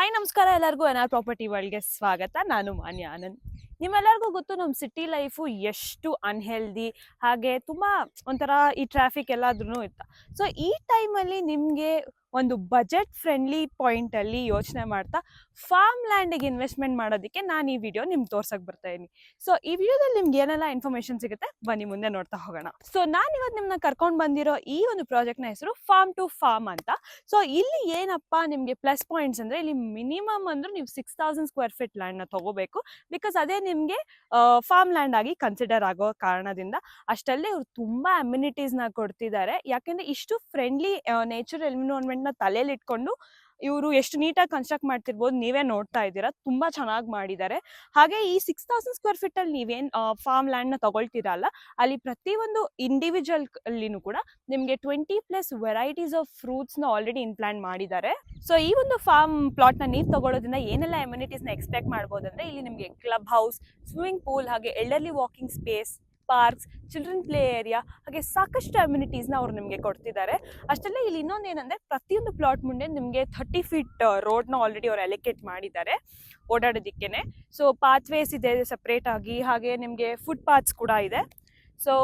Hi ನಮಸ್ಕಾರ ಎಲ್ಲರಿಗೂ N R property ವರ್ಲ್ಡ್ಗೆ ಸ್ವಾಗತ. ನಾನು ಮಾನ್ಯ ಆನಂದ್. ನಿಮ್ಮೆಲ್ಲರಿಗೂ ಗೊತ್ತು ನಮ್ಮ ಸಿಟಿ ಲೈಫು ಎಷ್ಟು ಅನ್ಹೆಲ್ದಿ, ಹಾಗೆ ತುಂಬ ಒಂಥರ ಈ ಟ್ರಾಫಿಕ್ ಎಲ್ಲಾದ್ರೂ ಇತ್ತು. ಸೊ ಈ ಟೈಮಲ್ಲಿ ನಿಮಗೆ ಒಂದು ಬಜೆಟ್ ಫ್ರೆಂಡ್ಲಿ ಪಾಯಿಂಟಲ್ಲಿ ಯೋಚನೆ ಮಾಡ್ತಾ ಫಾರ್ಮ್ ಲ್ಯಾಂಡಿಗೆ ಇನ್ವೆಸ್ಟ್ಮೆಂಟ್ ಮಾಡೋದಕ್ಕೆ ನಾನು ಈ ವಿಡಿಯೋ ನಿಮ್ಗೆ ತೋರ್ಸಕ್ಕೆ ಬರ್ತಾ ಇದ್ದೀನಿ. ಸೊ ಈ ವಿಡಿಯೋದಲ್ಲಿ ನಿಮ್ಗೆ ಏನೆಲ್ಲ ಇನ್ಫಾರ್ಮೇಷನ್ ಸಿಗುತ್ತೆ ಬನ್ನಿ ಮುಂದೆ ನೋಡ್ತಾ ಹೋಗೋಣ. ಸೊ ನಾನು ಇವತ್ತು ನಿಮ್ಮನ್ನ ಕರ್ಕೊಂಡು ಬಂದಿರೋ ಈ ಒಂದು ಪ್ರಾಜೆಕ್ಟ್ನ ಹೆಸರು ಫಾರ್ಮ್ ಟು ಫಾರ್ಮ್ ಅಂತ. ಸೊ ಇಲ್ಲಿ ಏನಪ್ಪ ನಿಮಗೆ ಪ್ಲಸ್ ಪಾಯಿಂಟ್ಸ್ ಅಂದರೆ ಇಲ್ಲಿ ಮಿನಿಮಮ್ ಅಂದ್ರೆ ನೀವು 6000 ಸ್ಕ್ವೇರ್ ಫೀಟ್ ಲ್ಯಾಂಡ್ನ ತಗೋಬೇಕು. ಬಿಕಾಸ್ ಅದೇ ನಿಮಗೆ ಫಾರ್ಮ್ ಲ್ಯಾಂಡ್ ಆಗಿ ಕನ್ಸಿಡರ್ ಆಗೋ ಕಾರಣದಿಂದ. ಅಷ್ಟಲ್ಲೇ ಇವರು ತುಂಬ ಅಮ್ಯುನಿಟೀಸ್ನ ಕೊಡ್ತಿದ್ದಾರೆ. ಯಾಕೆಂದರೆ ಇಷ್ಟು ಫ್ರೆಂಡ್ಲಿ ನೇಚರ್ ಎನ್ವಿರಾನ್ಮೆಂಟ್ನ ತಲೆಯಲ್ಲಿ ಇಟ್ಕೊಂಡು ಇವರು ಎಷ್ಟು ನೀಟಾಗಿ ಕನ್ಸ್ಟ್ರಕ್ಟ್ ಮಾಡ್ತಿರ್ಬೋದು ನೀವೇ ನೋಡ್ತಾ ಇದ್ದೀರಾ. ತುಂಬ ಚೆನ್ನಾಗಿ ಮಾಡಿದ್ದಾರೆ. ಹಾಗೆ ಈ 6000 ಸ್ಕ್ವೇರ್ ಫೀಟಲ್ಲಿ ನೀವೇನು ಫಾರ್ಮ್ ಲ್ಯಾಂಡ್ನ ತಗೊಳ್ತೀರಲ್ಲ, ಅಲ್ಲಿ ಪ್ರತಿಯೊಂದು ಇಂಡಿವಿಜುವಲ್ ಅಲ್ಲಿನೂ ಕೂಡ ನಿಮಗೆ 20+ ವೆರೈಟೀಸ್ ಆಫ್ ಫ್ರೂಟ್ಸ್ನ ಆಲ್ರೆಡಿ ಇನ್ಪ್ಲಾಂಟ್ ಮಾಡಿದ್ದಾರೆ. ಸೊ ಈ ಒಂದು ಫಾರ್ಮ್ ಪ್ಲಾಟ್ನ ನೀವು ತಗೊಳ್ಳೋದ್ರಿಂದ ಏನೆಲ್ಲ ಅಮ್ಯುನಿಟೀಸ್ನ ಎಕ್ಸ್ಪೆಕ್ಟ್ ಮಾಡ್ಬೋದು ಅಂದರೆ ಇಲ್ಲಿ ನಿಮಗೆ ಕ್ಲಬ್ ಹೌಸ್, ಸ್ವಿಮ್ಮಿಂಗ್ ಪೂಲ್, ಹಾಗೆ elderly walking space, parks, children play area, ಹಾಗೆ ಸಾಕಷ್ಟು ಅಮ್ಯುನಿಟೀಸ್ನ ಅವ್ರು ನಿಮಗೆ ಕೊಡ್ತಿದ್ದಾರೆ. ಅಷ್ಟಲ್ಲೇ ಇಲ್ಲಿ ಇನ್ನೊಂದು ಏನಂದರೆ ಪ್ರತಿಯೊಂದು ಪ್ಲಾಟ್ ಮುಂದೆ ನಿಮಗೆ 30 ಫೀಟ್ ರೋಡ್ನ ಆಲ್ರೆಡಿ ಅವ್ರು ಅಲೋಕೇಟ್ ಮಾಡಿದ್ದಾರೆ ಓಡಾಡೋದಕ್ಕೇನೆ. ಸೊ ಪಾತ್ವೇಸ್ ಇದೆ ಸಪ್ರೇಟ್ ಆಗಿ, ಹಾಗೆ ನಿಮಗೆ ಫುಟ್ ಪಾತ್ಸ್ ಕೂಡ ಇದೆ. ಸೊ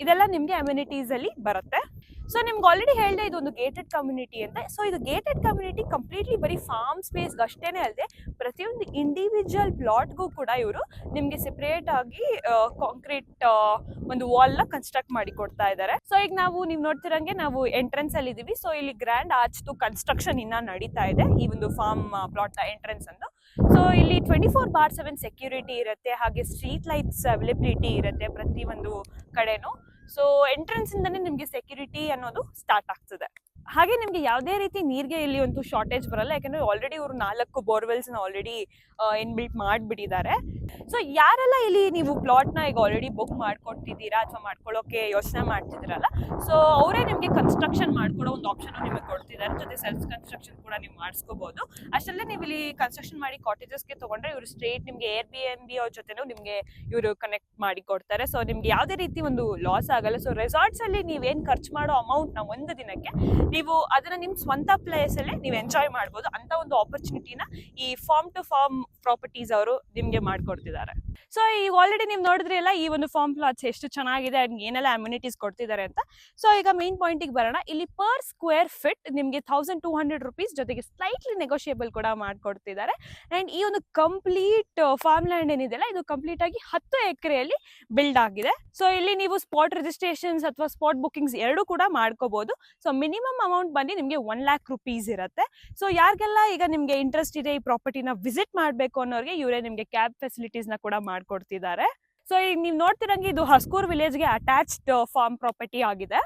ಇದೆಲ್ಲ ನಿಮಗೆ ಅಮ್ಯುನಿಟೀಸಲ್ಲಿ ಬರುತ್ತೆ. ಸೊ ನಿಮ್ಗೆ ಆಲ್ರೆಡಿ ಹೇಳಿದೆ ಇದೊಂದು ಗೇಟೆಡ್ ಕಮ್ಯುನಿಟಿ ಅಂತ. ಸೊ ಇದು ಗೇಟೆಡ್ ಕಮ್ಯುನಿಟಿ ಕಂಪ್ಲೀಟ್ಲಿ ಬರೀ ಫಾರ್ಮ್ ಸ್ಪೇಸ್ಗೆ ಅಷ್ಟೇ ಅಲ್ಲದೆ ಪ್ರತಿಯೊಂದು ಇಂಡಿವಿಜುವಲ್ ಪ್ಲಾಟ್ಗೂ ಕೂಡ ಇವರು ನಿಮಗೆ ಸೆಪ್ರೇಟ್ ಆಗಿ ಕಾಂಕ್ರೀಟ್ ಒಂದು ವಾಲ್ನ ಕನ್ಸ್ಟ್ರಕ್ಟ್ ಮಾಡಿ ಕೊಡ್ತಾ ಇದ್ದಾರೆ. ಸೊ ಈಗ ನೀವು ನೋಡ್ತಿರಂಗೆ ನಾವು ಎಂಟ್ರೆನ್ಸ್ ಅಲ್ಲಿ ಇದೀವಿ. ಸೊ ಇಲ್ಲಿ ಗ್ರ್ಯಾಂಡ್ ಆರ್ಚ್ದು ಕನ್ಸ್ಟ್ರಕ್ಷನ್ ಇನ್ನ ನಡೀತಾ ಇದೆ ಈ ಒಂದು ಫಾರ್ಮ್ ಪ್ಲಾಟ್ ಎಂಟ್ರೆನ್ಸ್ ಅಂತ. ಸೊ ಇಲ್ಲಿ 24/7 ಸೆಕ್ಯೂರಿಟಿ ಇರುತ್ತೆ, ಹಾಗೆ ಸ್ಟ್ರೀಟ್ ಲೈಟ್ಸ್ ಅವೈಲಬಿಲಿಟಿ ಇರುತ್ತೆ ಪ್ರತಿಯೊಂದು ಕಡೆನೂ. ಸೊ ಎಂಟ್ರೆನ್ಸ್ ಇಂದಾನೆ ನಿಮಗೆ ಸೆಕ್ಯೂರಿಟಿ ಅನ್ನೋದು ಸ್ಟಾರ್ಟ್ ಆಗ್ತದೆ. ಹಾಗೆ ನಿಮಗೆ ಯಾವುದೇ ರೀತಿ ನೀರಿಗೆ ಇಲ್ಲಿ ಒಂದು ಶಾರ್ಟೇಜ್ ಬರಲ್ಲ, ಯಾಕಂದ್ರೆ ಆಲ್ರೆಡಿ ಇವರು 4 ಬೋರ್ವೆಲ್ಸ್ನ ಆಲ್ರೆಡಿ ಇನ್ಬಿಲ್ಟ್ ಮಾಡಿಬಿಟ್ಟಿದ್ದಾರೆ. ಸೊ ಯಾರೆಲ್ಲ ಇಲ್ಲಿ ನೀವು ಪ್ಲಾಟ್ನ ಈಗ ಆಲ್ರೆಡಿ ಬುಕ್ ಮಾಡ್ಕೊಟ್ಟಿದ್ದೀರಾ ಅಥವಾ ಮಾಡ್ಕೊಳ್ಳೋಕೆ ಯೋಚನೆ ಮಾಡ್ತಿದ್ದೀರಲ್ಲ, ಸೊ ಅವರೇ ನಿಮಗೆ ಕನ್ಸ್ಟ್ರಕ್ಷನ್ ಮಾಡ್ಕೊಡೋ ಒಂದು ಆಪ್ಷನ್ ನಿಮಗೆ ಕೊಡ್ತಿದ್ದಾರೆ. ಜೊತೆ ಸೆಲ್ಫ್ ಕನ್ಸ್ಟ್ರಕ್ಷನ್ ಕೂಡ ನೀವು ಮಾಡಿಸ್ಕೋಬಹುದು. ಅಷ್ಟಲ್ಲೇ ನೀವು ಇಲ್ಲಿ ಕನ್ಸ್ಟ್ರಕ್ಷನ್ ಮಾಡಿ ಕಾಟೇಜಸ್ಗೆ ತಗೊಂಡ್ರೆ ಇವರು ಸ್ಟ್ರೇಟ್ ನಿಮಗೆ Airbnb ಅವ್ರ ಜೊತೆನೂ ನಿಮಗೆ ಇವರು ಕನೆಕ್ಟ್ ಮಾಡಿ ಕೊಡ್ತಾರೆ. ಸೊ ನಿಮ್ಗೆ ಯಾವುದೇ ರೀತಿ ಒಂದು ಲಾಸ್ ಆಗಲ್ಲ. ಸೊ ರೆಸಾರ್ಟ್ಸ್ ಅಲ್ಲಿ ನೀವೇನು ಖರ್ಚು ಮಾಡೋ ಅಮೌಂಟ್ನ ಒಂದು ದಿನಕ್ಕೆ ನೀವು ಅದನ್ನ ನಿಮ್ಮ ಸ್ವಂತ ಪ್ಲೇಸ್ ಅಲ್ಲೇ ನೀವು ಎಂಜಾಯ್ ಮಾಡ್ಬೋದು ಅಂತ ಒಂದು ಆಪರ್ಚುನಿಟಿನ ಈ ಫಾರ್ಮ್ ಟು ಫಾರ್ಮ್ ಪ್ರಾಪರ್ಟೀಸ್ ಅವರು ನಿಮ್ಗೆ ಮಾಡ್ಕೊಡ್ತಿದ್ದಾರೆ. ಸೊ ಈಗ ಆಲ್ರೆಡಿ ನೀವು ನೋಡಿದ್ರಿ ಅಲ್ಲ ಈ ಒಂದು ಫಾರ್ಮ್ ಪ್ಲಾಟ್ಸ್ ಎಷ್ಟು ಚೆನ್ನಾಗಿದೆ ಅಂಡ್ ಏನೆಲ್ಲ ಅಮ್ಯುನಿಟೀಸ್ ಕೊಡ್ತಿದ್ದಾರೆ ಅಂತ. ಸೊ ಈಗ ಮೇನ್ ಪಾಯಿಂಟಿಗೆ ಬರೋಣ. ಇಲ್ಲಿ ಪರ್ ಸ್ಕ್ವೇರ್ ಫೀಟ್ ನಿಮಗೆ 1200 ರೂಪೀಸ್ ಜೊತೆಗೆ ಸ್ಲೈಟ್ಲಿ ನೆಗೋಷಿಯೇಬಲ್ ಕೂಡ ಮಾಡ್ಕೊಡ್ತಿದ್ದಾರೆ. ಅಂಡ್ ಈ ಒಂದು ಕಂಪ್ಲೀಟ್ ಫಾರ್ಮ್ ಲ್ಯಾಂಡ್ ಏನಿದೆಲ್ಲ ಇದು ಕಂಪ್ಲೀಟ್ ಆಗಿ 10 ಎಕರೆಯಲ್ಲಿ ಬಿಲ್ಡ್ ಆಗಿದೆ. ಸೊ ಇಲ್ಲಿ ನೀವು ಸ್ಪಾಟ್ ರಿಜಿಸ್ಟ್ರೇಷನ್ಸ್ ಅಥವಾ ಸ್ಪಾಟ್ ಬುಕಿಂಗ್ಸ್ ಎರಡೂ ಕೂಡ ಮಾಡ್ಕೋಬಹುದು. ಸೊ ಮಿನಿಮಮ್ ಅಮೌಂಟ್ ಬಂದು ನಿಮಗೆ 1 lakh rupees ಇರುತ್ತೆ. ಸೊ ಯಾರಿಗೆಲ್ಲ ಈಗ ನಿಮಗೆ ಇಂಟ್ರೆಸ್ಟ್ ಇದೆ ಈ ಪ್ರಾಪರ್ಟಿನ ವಿಸಿಟ್ ಮಾಡಬೇಕು ಅನ್ನೋರಿಗೆ ಇವರೇ ನಿಮಗೆ ಕ್ಯಾಬ್ ಫೆಸಿಲಿಟೀಸ್ನ ಕೂಡ ಮಾಡ್ಕೊಡ್ತಿದ್ದಾರೆ. ಸೊ ಈಗ ನೀವು ನೋಡ್ತಿರಂಗೆ ಇದು ಹಸ್ಕೂರ್ ವಿಲೇಜ್ಗೆ ಅಟ್ಯಾಚ್ಡ್ ಫಾರ್ಮ್ ಪ್ರಾಪರ್ಟಿ ಆಗಿದೆ.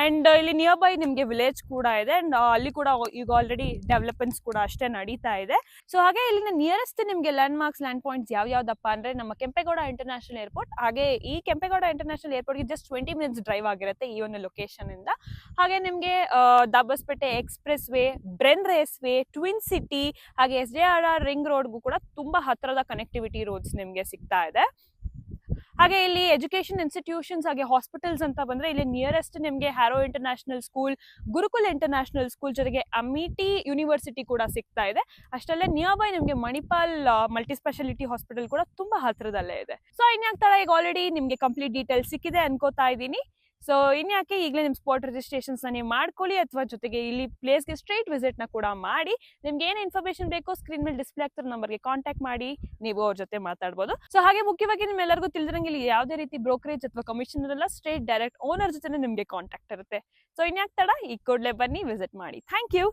ಅಂಡ್ ಇಲ್ಲಿ ನಿಯರ್ ಬೈ ನಿಮಗೆ ವಿಲೇಜ್ ಕೂಡ ಇದೆ. ಅಂಡ್ ಅಲ್ಲಿ ಕೂಡ ಈಗ ಆಲ್ರೆಡಿ ಡೆವಲಪ್ಮೆಂಟ್ಸ್ ಕೂಡ ಅಷ್ಟೇ ನಡೀತಾ ಇದೆ. ಸೊ ಹಾಗೆ ಇಲ್ಲಿನ ನಿಯರೆಸ್ಟ್ ನಿಮಗೆ ಲ್ಯಾಂಡ್ ಮಾರ್ಕ್ಸ್, ಲ್ಯಾಂಡ್ ಪಾಯಿಂಟ್ಸ್ ಯಾವ್ಯಾವ್ದಪ್ಪ ಅಂದ್ರೆ ನಮ್ಮ ಕೆಂಪೇಗೌಡ ಇಂಟರ್ನ್ಯಾಷನಲ್ ಏರ್ಪೋರ್ಟ್. ಹಾಗೆ ಈ ಕೆಂಪೇಗೌಡ ಇಂಟರ್ನ್ಯಾಷನಲ್ ಏರ್ಪೋರ್ಟ್ಗೆ ಜಸ್ಟ್ 20 minutes ಡ್ರೈವ್ ಆಗಿರುತ್ತೆ ಈ ಒಂದು ಲೊಕೇಶನ್ ಇಂದ. ಹಾಗೆ ನಿಮಗೆ ದಾಬಸ್ಪೇಟೆ ಎಕ್ಸ್ಪ್ರೆಸ್ ವೇ, ಬ್ರೆನ್ ರೇಸ್ ವೇ, ಟ್ವಿನ್ ಸಿಟಿ, ಹಾಗೆ SJRR ರಿಂಗ್ ರೋಡ್ಗೂ ಕೂಡ ತುಂಬಾ ಹತ್ತಿರದ ಕನೆಕ್ಟಿವಿಟಿ ರೋಡ್ಸ್ ನಿಮಗೆ ಸಿಗ್ತಾ ಇದೆ. ಹಾಗೆ ಇಲ್ಲಿ ಎಜುಕೇಶನ್ ಇನ್ಸ್ಟಿಟ್ಯೂಷನ್ಸ್ ಹಾಗೆ ಹಾಸ್ಪಿಟಲ್ಸ್ ಅಂತ ಬಂದ್ರೆ ಇಲ್ಲಿ ನಿಯರೆಸ್ಟ್ ನಿಮಗೆ arrow international school, gurukul international school ಜೊತೆಗೆ ಅಮಿಟಿ ಯೂನಿವರ್ಸಿಟಿ ಕೂಡ ಸಿಗ್ತಾ ಇದೆ. ಅಷ್ಟಲ್ಲೇ ನಿಯರ್ ಬೈ ನಿಮಗೆ ಮಣಿಪಾಲ್ ಮಲ್ಟಿ ಸ್ಪೆಷಾಲಿಟಿ ಹಾಸ್ಪಿಟಲ್ ಕೂಡ ತುಂಬಾ ಹತ್ರದಲ್ಲೇ ಇದೆ. ಸೊ ಇನ್ಯಾಕ್ತರ ಈಗ ಆಲ್ರೆಡಿ ನಿಮಗೆ ಕಂಪ್ಲೀಟ್ ಡೀಟೇಲ್ಸ್ ಸಿಕ್ಕಿದೆ ಅನ್ಕೋತಾ ಇದ್ದೀನಿ. ಸೊ ಇನ್ಯಾಕೆ ಈಗಲೇ ನಿಮ್ಮ ಸ್ಪಾಟ್ ರಿಜಿಸ್ಟ್ರೇಷನ್ಸ್ನ ನೀವು ಮಾಡ್ಕೊಳ್ಳಿ, ಅಥವಾ ಜೊತೆಗೆ ಇಲ್ಲಿ ಪ್ಲೇಸ್ಗೆ ಸ್ಟ್ರೇಟ್ ವಿಸಿಟ್ನ ಕೂಡ ಮಾಡಿ ನಿಮ್ಗೆ ಏನು ಇನ್ಫಾರ್ಮೇಷನ್ ಬೇಕೋ ಸ್ಕ್ರೀನ್ ಮೇಲೆ ಡಿಸ್ಪ್ಲೇ ಆಗ್ತಿರೋ ನಂಬರ್ಗೆ ಕಾಂಟ್ಯಾಕ್ಟ್ ಮಾಡಿ ನೀವು ಅವ್ರ ಜೊತೆ ಮಾತಾಡ್ಬೋದು. ಸೊ ಹಾಗೆ ಮುಖ್ಯವಾಗಿ ನಿಮ್ಮೆಲ್ಲರಿಗೂ ತಿಳಿದಿರಂಗೆ ಇಲ್ಲಿ ಯಾವುದೇ ರೀತಿ ಬ್ರೋಕರೇಜ್ ಅಥವಾ ಕಮಿಷನ್ ಇರಲ್ಲ, ಸ್ಟ್ರೇಟ್ ಡೈರೆಕ್ಟ್ ಓನರ್ ಜೊತೆ ನಿಮಗೆ ಕಾಂಟ್ಯಾಕ್ಟ್ ಇರುತ್ತೆ. ಸೊ ಇನ್ಯಾಕೆ ತಡ, ಈ ಕೂಡಲೇ ಬನ್ನಿ ವಿಸಿಟ್ ಮಾಡಿ. Thank you.